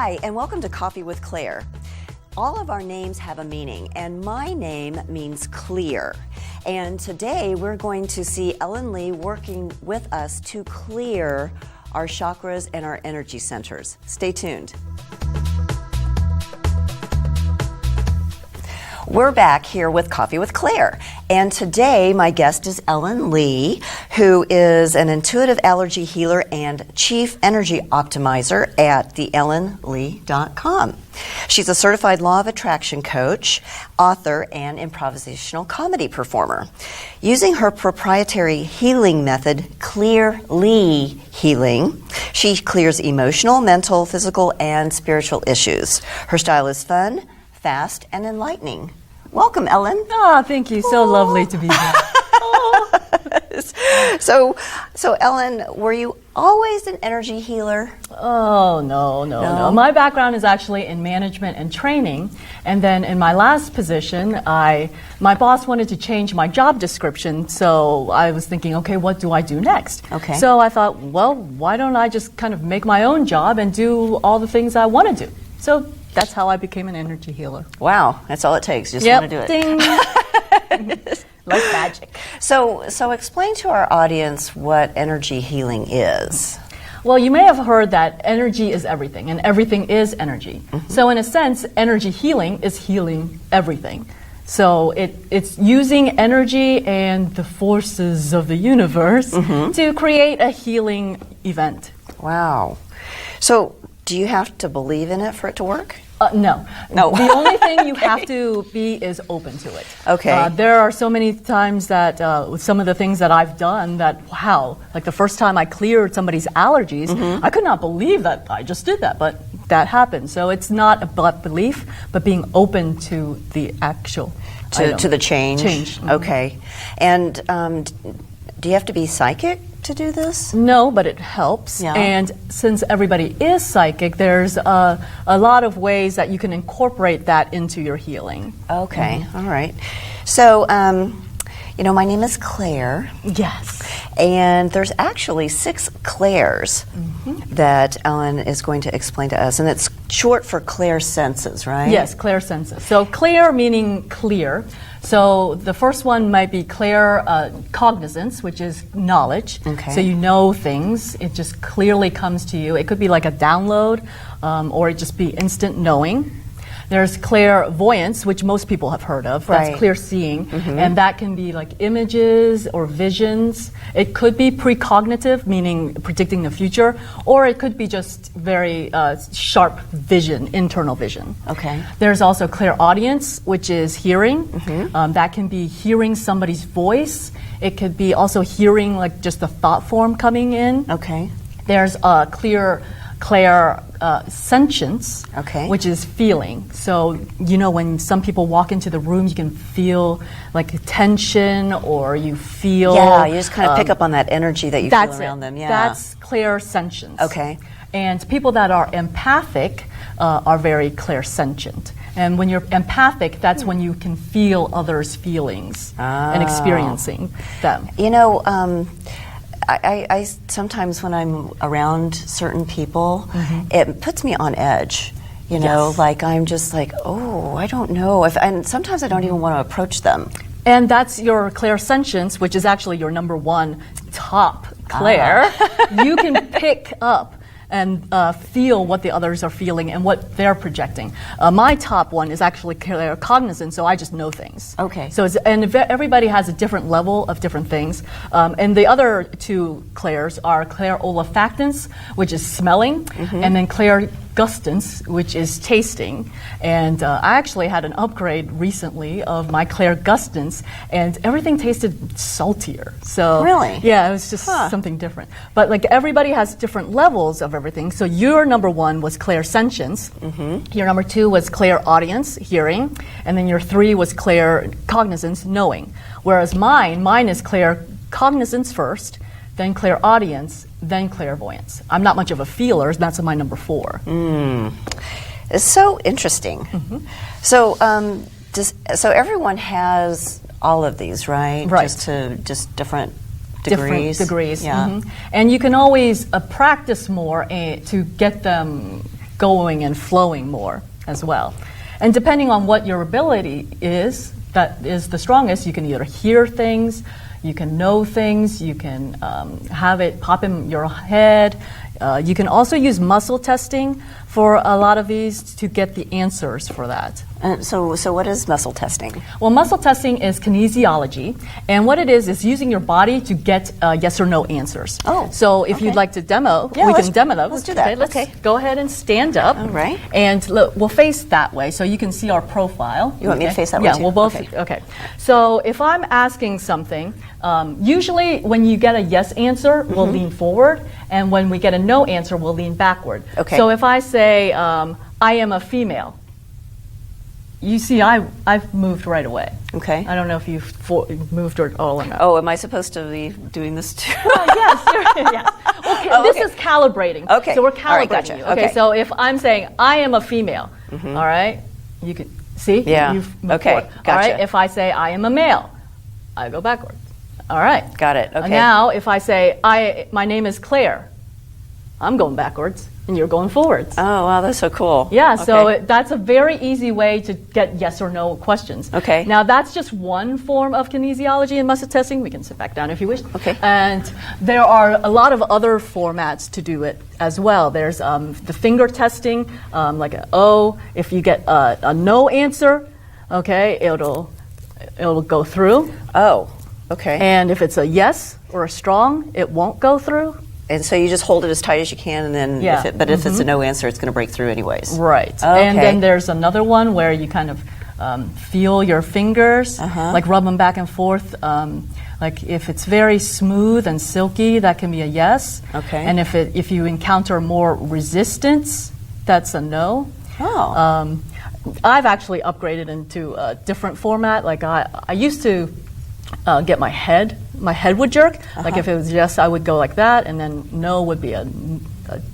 Hi, and welcome to Coffee with Claire. All of our names have a meaning, and my name means clear. And today we're going to see Ellen Lee working with us to clear our chakras and our energy centers. Stay tuned. We're back here with Coffee with Claire, and today my guest is Ellen Lee, who is an intuitive allergy healer and chief energy optimizer at theellenlee.com. She's a certified law of attraction coach, author, and improvisational comedy performer. Using her proprietary healing method, Clear Lee Healing, she clears emotional, mental, physical, and spiritual issues. Her style is fun, fast, and enlightening. Welcome, Ellen. Oh, thank you. So lovely to be here. So, Ellen, were you always an energy healer? Oh, no. My background is actually in management and training. And then in my last position, my boss wanted to change my job description. So I was thinking, okay, what do I do next? Okay. So I thought, well, why don't I just kind of make my own job and do all the things I want to do? So that's how I became an energy healer. Wow, that's all it takes. Just Yep. want to do it. Ding. Like magic. So explain to our audience what energy healing is. Well, you may have heard that energy is everything, and everything is energy. Mm-hmm. So in a sense, energy healing is healing everything. So it's using energy and the forces of the universe to create a healing event. Wow. So do you have to believe in it for it to work? No. The only thing you have to be is open to it. Okay. There are so many times that with some of the things that I've done that, wow, like the first time I cleared somebody's allergies, I could not believe that I just did that, but that happened. So it's not about belief, but being open to the actual to the change? Mm-hmm. Okay. And do you have to be psychic to do this? No, but it helps. Yeah. And since everybody is psychic, there's a lot of ways that you can incorporate that into your healing. Okay, all right. So, my name is Claire. Yes. And there's actually 6 Clairs that Ellen is going to explain to us. And it's short for Clairsenses, right? Yes, Clairsenses. So clear meaning clear. So the first one might be Claircognizance, which is knowledge. Okay. So you know things. It just clearly comes to you. It could be like a download, or it just be instant knowing. There's Clairvoyance, which most people have heard of. That's Right. clear seeing. And that can be like images or visions. It could be precognitive, meaning predicting the future, or it could be just very sharp vision, internal vision. Okay. There's also Clairaudience, which is hearing. That can be hearing somebody's voice. It could be also hearing like just the thought form coming in. Okay. There's Clairsentience, which is feeling. So, when some people walk into the room, you can feel like tension, or you feel... Yeah, you just kind of pick up on that energy that you feel around them. Yeah. That's Clairsentience. Okay. And people that are empathic are very clairsentient. And when you're empathic, that's when you can feel others' feelings and experiencing them. I sometimes when I'm around certain people, it puts me on edge. Like I'm just like, oh, I don't know. And sometimes I don't even want to approach them. And that's your clairsentience, which is actually your number one top Claire. You can pick up and feel what the others are feeling and what they're projecting. My top one is actually Claircognizance, so I just know things. Okay. So everybody has a different level of different things. And the other 2 Clairs are Clairolefactance, which is smelling, and then Clairgustance, which is tasting. And I actually had an upgrade recently of my Clairgustance, and everything tasted saltier. So really? Yeah, it was just something different. But like everybody has different levels of everything. So your number 1 was Clairsentience. Your number 2 was Clairaudience, hearing. And then your 3 was Claircognizance, knowing. Whereas mine is Claircognizance first, then Clairaudience, then Clairvoyance. I'm not much of a feeler. That's my number 4. It's so interesting. So everyone has all of these, right? Right. Just different degrees. Different degrees. Yeah. And you can always practice more to get them going and flowing more as well. And depending on what your ability is, that is the strongest, you can either hear things, you can know things, you can have it pop in your head. You can also use muscle testing for a lot of these to get the answers for that. So what is muscle testing? Well, muscle testing is kinesiology, and what it is using your body to get yes or no answers. Oh, so if you'd like to demo, we can demo those. Let's do that. Let's go ahead and stand up. All right. And look, we'll face that way so you can see our profile. You want me to face that way Yeah, too? we'll both. Okay. So if I'm asking something, usually when you get a yes answer, we'll lean forward, and when we get a no answer, we'll lean backward. Okay. So if I say, I am a female, you see, I've moved right away. Okay. I don't know if you've moved or not. Oh, am I supposed to be doing this too? Yes. Yes. Okay, this is calibrating. Okay. So we're All calibrating right, gotcha. you. Okay. So if I'm saying I am a female, all right, you can see. Yeah. You've moved Okay, forward. gotcha. All right. If I say I am a male, I go backwards. All right. Got it. Okay. Now, if I say my name is Claire, I'm going backwards, and you're going forwards. Oh, wow, that's so cool. Yeah, so Okay. that's a very easy way to get yes or no questions. Okay. Now, that's just one form of kinesiology and muscle testing. We can sit back down if you wish. Okay. And there are a lot of other formats to do it as well. There's the finger testing, like an O. If you get a no answer, okay, it'll go through. Oh, okay. And if it's a yes or a strong, it won't go through. And so you just hold it as tight as you can, and then Yeah. if it's a no answer, it's going to break through anyways. Right. Okay. And then there's another one where you kind of feel your fingers, like rub them back and forth. Like if it's very smooth and silky, that can be a yes. Okay. And if you encounter more resistance, that's a no. Oh. I've actually upgraded into a different format. Like I used to get my head would jerk. Like if it was yes, I would go like that, and then no would be a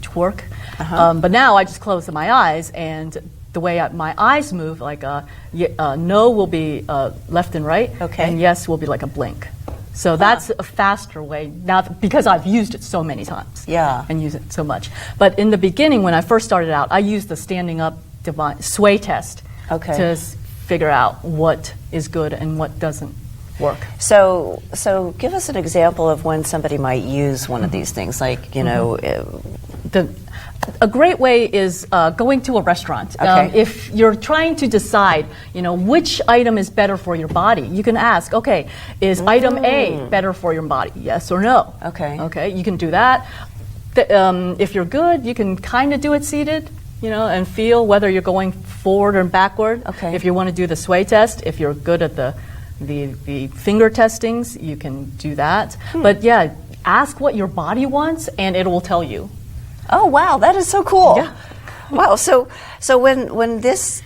twerk. But now I just close my eyes, and the way my eyes move, like no will be left and right, Okay. and yes will be like a blink. So that's a faster way now because I've used it so many times. Yeah. And use it so much. But in the beginning, when I first started out, I used the standing up sway test Okay. to figure out what is good and what doesn't work. So give us an example of when somebody might use one of these things, like, you know, A great way is going to a restaurant. Okay. If you're trying to decide, which item is better for your body, you can ask, okay, is item A better for your body? Yes or no? Okay. Okay, you can do that. If you're good, you can kind of do it seated, and feel whether you're going forward or backward. Okay. If you want to do the sway test, if you're good at the finger testings, you can do that. But yeah, ask what your body wants, and it will tell you. Oh, wow, that is so cool. Yeah. Wow, so when this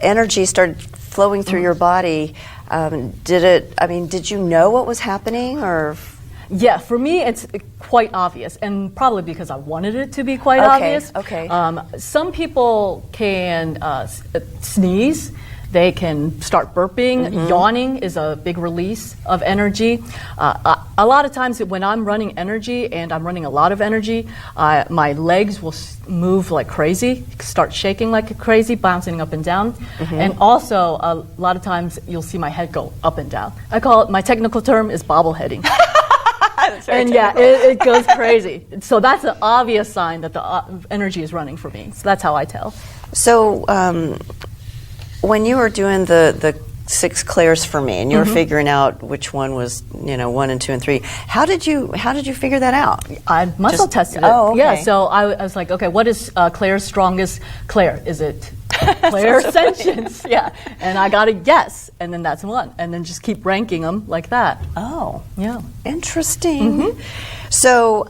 energy started flowing through your body, did you know what was happening, or? Yeah, for me, it's quite obvious, and probably because I wanted it to be quite Okay, obvious. okay. Some people can sneeze. They can start burping. Yawning is a big release of energy. A lot of times when I'm running energy, and I'm running a lot of energy, my legs will move like crazy, start shaking like crazy, bouncing up and down. And also, a lot of times you'll see my head go up and down. I call it, my technical term is bobbleheading. And yeah, it goes crazy. So that's an obvious sign that the energy is running for me. So that's how I tell. So when you were doing the 6 clairs for me, and you were figuring out which one was 1 and 2 and 3, how did you figure that out? I muscle tested it. Oh, okay. Yeah, so I was like, okay, what is Claire's strongest Claire? Is it Clairsentience? Yeah, and I got a yes, and then that's one, and then just keep ranking them like that. Oh, Yeah. interesting. So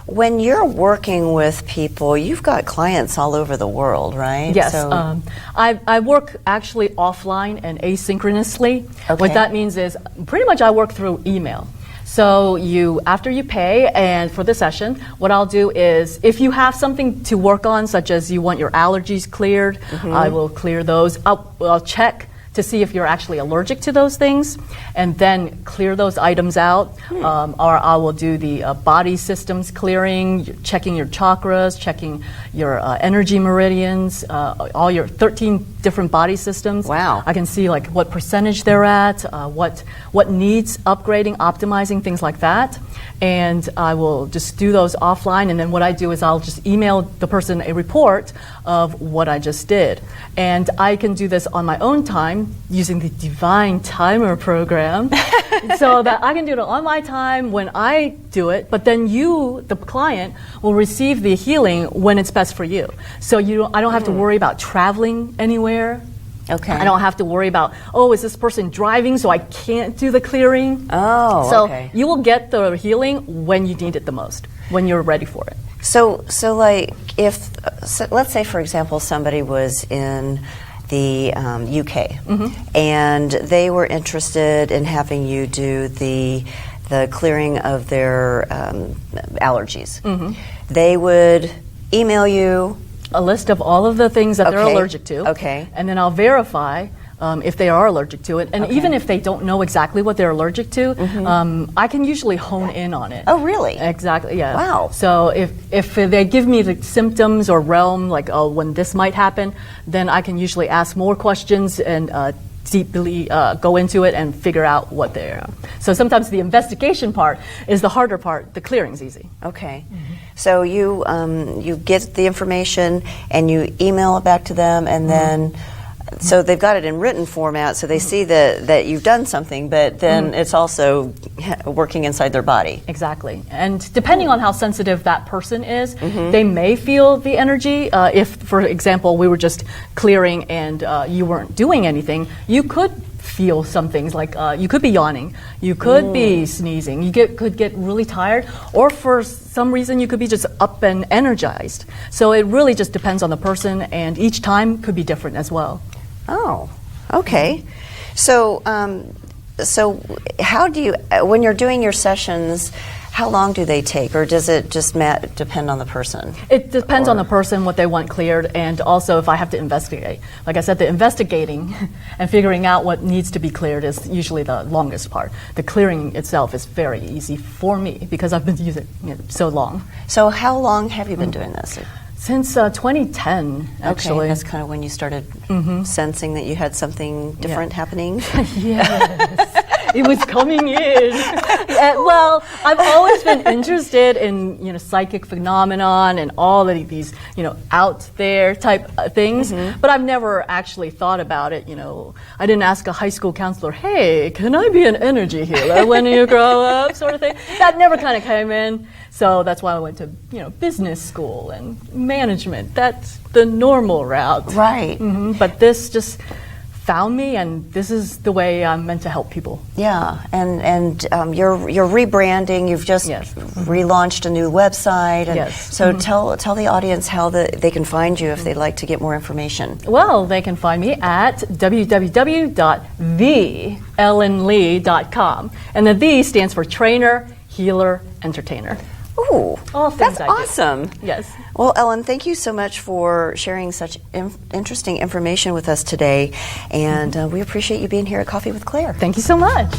when you're working with people, you've got clients all over the world, right? Yes, So, I work actually offline and asynchronously. Okay. What that means is pretty much I work through email. So after you pay, and for the session, what I'll do is if you have something to work on, such as you want your allergies cleared, I will clear those. I'll check to see if you're actually allergic to those things, and then clear those items out. Or I will do the body systems clearing, checking your chakras, checking your energy meridians, all your 13 different body systems. Wow. I can see like what percentage they're at, what needs upgrading, optimizing, things like that. And I will just do those offline, and then what I do is I'll just email the person a report of what I just did. And I can do this on my own time using the Divine Timer program so that I can do it on my time when I do it, but then you, the client, will receive the healing when it's best for you. So I don't have to worry about traveling anywhere. Okay. I don't have to worry about, is this person driving so I can't do the clearing? Oh, so okay. you will get the healing when you need it the most, when you're ready for it. So like let's say, for example, somebody was in the UK and they were interested in having you do the clearing of their allergies. They would email you a list of all of the things that they're allergic to. Okay. And then I'll verify if they are allergic to it. And even if they don't know exactly what they're allergic to, I can usually hone in on it. Oh, really? Exactly, yeah. Wow. So if they give me the symptoms or realm, like, when this might happen, then I can usually ask more questions and deeply go into it and figure out what they are. So sometimes the investigation part is the harder part. The clearing's easy. Okay. So you get the information and you email it back to them, and then so they've got it in written format, so they see that you've done something, but then it's also working inside their body. Exactly. And depending on how sensitive that person is, they may feel the energy. If, for example, we were just clearing and you weren't doing anything, you could feel some things, like you could be yawning, you could be sneezing, you could get really tired, or for some reason you could be just up and energized. So it really just depends on the person, and each time could be different as well. Oh, okay. So, so how do you, when you're doing your sessions, how long do they take, or does it just depend on the person? It depends on the person, what they want cleared, and also if I have to investigate. Like I said, the investigating and figuring out what needs to be cleared is usually the longest part. The clearing itself is very easy for me because I've been using it so long. So how long have you been doing this? Since 2010, actually. Okay, that's kind of when you started sensing that you had something different happening? Yes. It was coming in. Well, I've always been interested in psychic phenomenon and all of these out there type things, but I've never actually thought about it. I didn't ask a high school counselor, "Hey, can I be an energy healer when you grow up?" sort of thing. That never kind of came in. So that's why I went to business school and management. That's the normal route. Right. But this just found me, and this is the way I'm meant to help people. Yeah, and you're rebranding. You've just relaunched a new website. And so tell the audience how they can find you if they'd like to get more information. Well, they can find me at www.theellenlee.com, and the "the" stands for trainer, healer, entertainer. Ooh, All things that's awesome. Yes. Well, Ellen, thank you so much for sharing such interesting information with us today, and we appreciate you being here at Coffee with Claire. Thank you so much.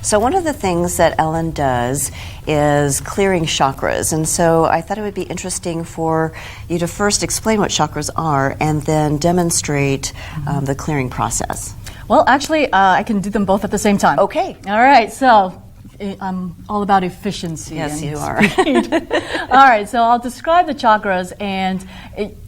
So one of the things that Ellen does is clearing chakras, and so I thought it would be interesting for you to first explain what chakras are and then demonstrate the clearing process. Well, actually, I can do them both at the same time. Okay. All right, so I'm all about efficiency. Yes, and you are. All right, so I'll describe the chakras, and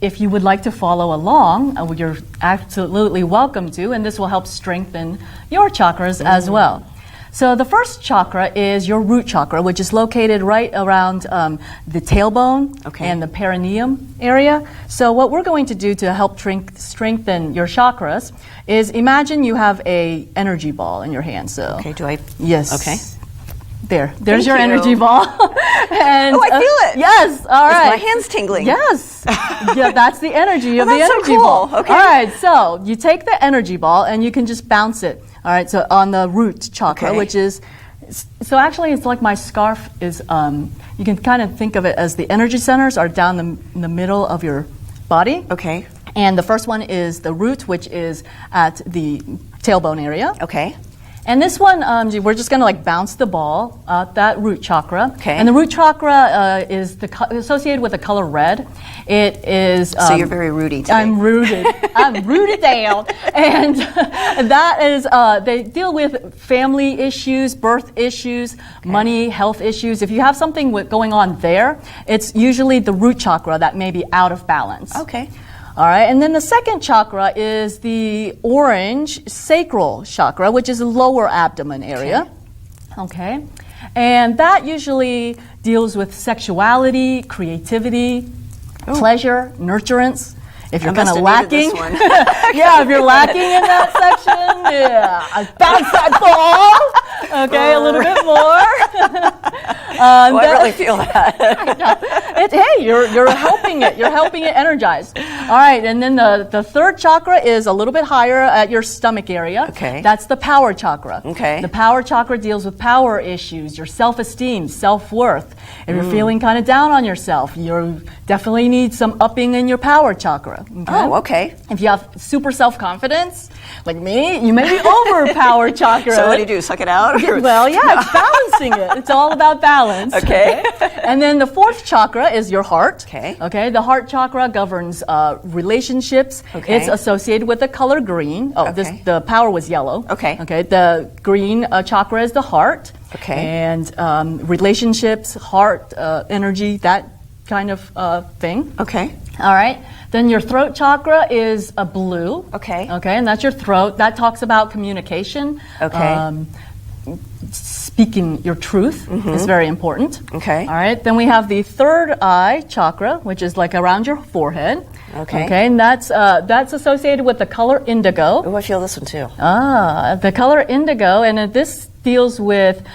if you would like to follow along, you're absolutely welcome to, and this will help strengthen your chakras as well. So the first chakra is your root chakra, which is located right around the tailbone and the perineum area. So what we're going to do to help strengthen your chakras is imagine you have a energy ball in your hand. So do I? Yes. Okay. There's Thank your you. energy ball. And, I feel it. Yes. All right. My hand's tingling. Yes. Yeah, that's the energy of the that's so energy cool. ball. Okay. All right. So you take the energy ball and you can just bounce it. All right. So on the root chakra, which is, so actually it's like my scarf is, you can kind of think of it as the energy centers are down in the middle of your body. Okay. And the first one is the root, which is at the tailbone area. Okay. And this one, we're just going to like bounce the ball out that root chakra. Okay. And the root chakra is associated with the color red. It is. So you're very rooty today. I'm rooted. I'm rooted down. And that is, they deal with family issues, birth issues, money, health issues. If you have something going on there, it's usually the root chakra that may be out of balance. Okay. All right, and then the second chakra is the orange sacral chakra, which is the lower abdomen area. Okay. And that usually deals with sexuality, creativity, pleasure, nurturance. If you're kind of lacking, yeah, if you're lacking in that section, yeah, I bounce that ball. Okay, a little bit more. I really feel that. Hey, you're helping it. You're helping it energize. All right, and then the third chakra is a little bit higher at your stomach area. Okay. That's the power chakra. Okay. The power chakra deals with power issues, your self-esteem, self-worth. If you're feeling kind of down on yourself, you definitely need some upping in your power chakra. Okay? Oh, okay. If you have super self-confidence, like me, you may be over power chakra. So what do you do? Suck it out? Well, yeah, it's balancing it. It's all about balance. Okay. And then the fourth chakra is your heart. Okay. Okay. The heart chakra governs relationships. Okay. It's associated with the color green. Oh, Okay. the power was yellow. Okay. Okay. The green chakra is the heart. Okay. And relationships, heart, energy, that kind of thing. Okay. All right. Then your throat chakra is a blue. Okay. Okay, and that's your throat. That talks about communication. Okay. Speaking your truth is very important. Okay. All right. Then we have the third eye chakra, which is like around your forehead. Okay. Okay, and that's associated with the color indigo. Oh, I feel this one too. The color indigo, and this deals with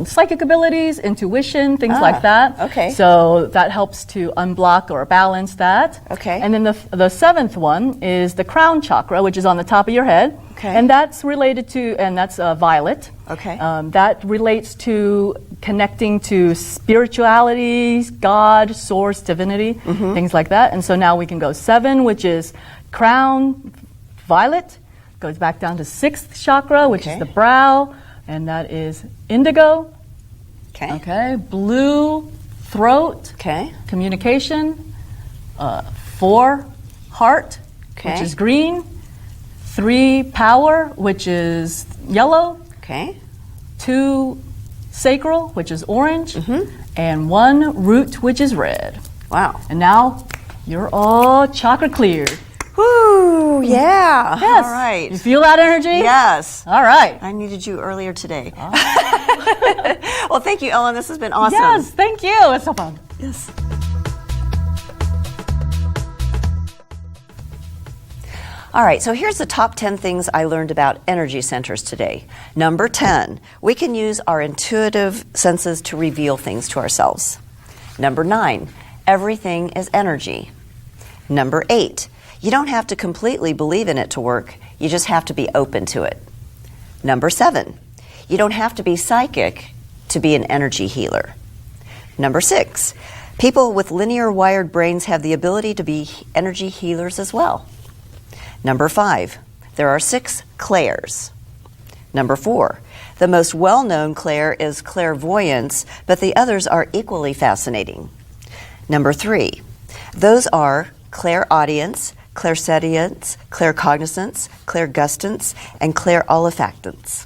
psychic abilities, intuition, things like that. Okay. So that helps to unblock or balance that. Okay. And then the seventh one is the crown chakra, which is on the top of your head. Okay. And that's related to, and that's violet. Okay. That relates to connecting to spirituality, God, source, divinity, things like that. And so now we can go 7, which is crown, violet. Goes back down to 6th chakra, which is the brow, and that is indigo. Okay. Okay, blue, throat, Okay. communication. 4, heart, Okay. which is green. 3, power, which is yellow. Okay. 2, sacral, which is orange. And 1, root, which is red. Wow. And now you're all chakra cleared. Woo! Yeah. Yes. All right. You feel that energy? Yes. All right. I needed you earlier today. Well, thank you, Ellen. This has been awesome. Yes, thank you. It's so fun. Yes. All right, so here's the top 10 things I learned about energy centers today. Number 10, we can use our intuitive senses to reveal things to ourselves. Number 9, everything is energy. Number 8, you don't have to completely believe in it to work, you just have to be open to it. Number 7, you don't have to be psychic to be an energy healer. Number 6, people with linear wired brains have the ability to be energy healers as well. Number 5, there are 6 clairs. Number 4, the most well-known clair is clairvoyance, but the others are equally fascinating. Number 3, those are clairaudience, clairsentience, claircognizance, clairgustance, and clairolefactance.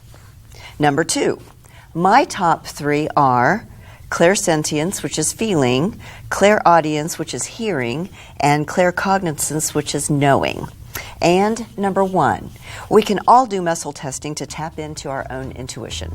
Number 2, my top 3 are clairsentience, which is feeling, clairaudience, which is hearing, and claircognizance, which is knowing. And number 1, we can all do muscle testing to tap into our own intuition.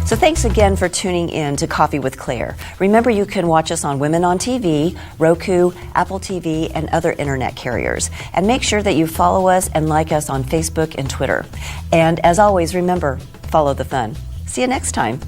So thanks again for tuning in to Coffee with Claire. Remember, you can watch us on Women on TV, Roku, Apple TV, and other internet carriers. And make sure that you follow us and like us on Facebook and Twitter. And as always, remember, follow the fun. See you next time.